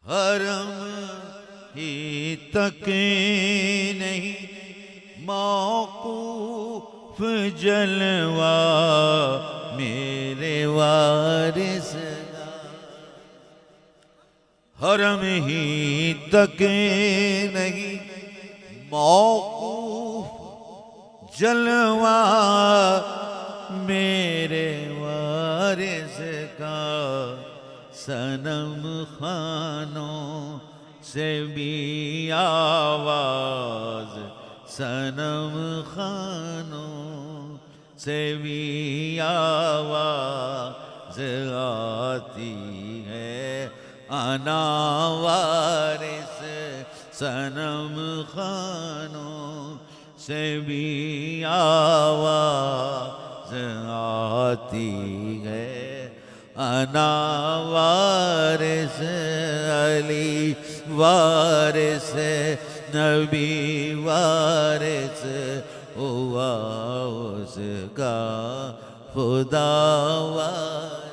حرم ہی تک نہیں موقوف جلوہ میرے وارث کا، حرم ہی تک نہیں موقوف جلوہ میرے وارث کا، صنم خانوں سے بھی آواز، صنم خانوں سے بھی آواز آتی ہے، انا وارث صنم خانوں سے بھی آواز آتی ہے، انا وارث علی وارث نبی وارث ہوا اس کا خدا وارث۔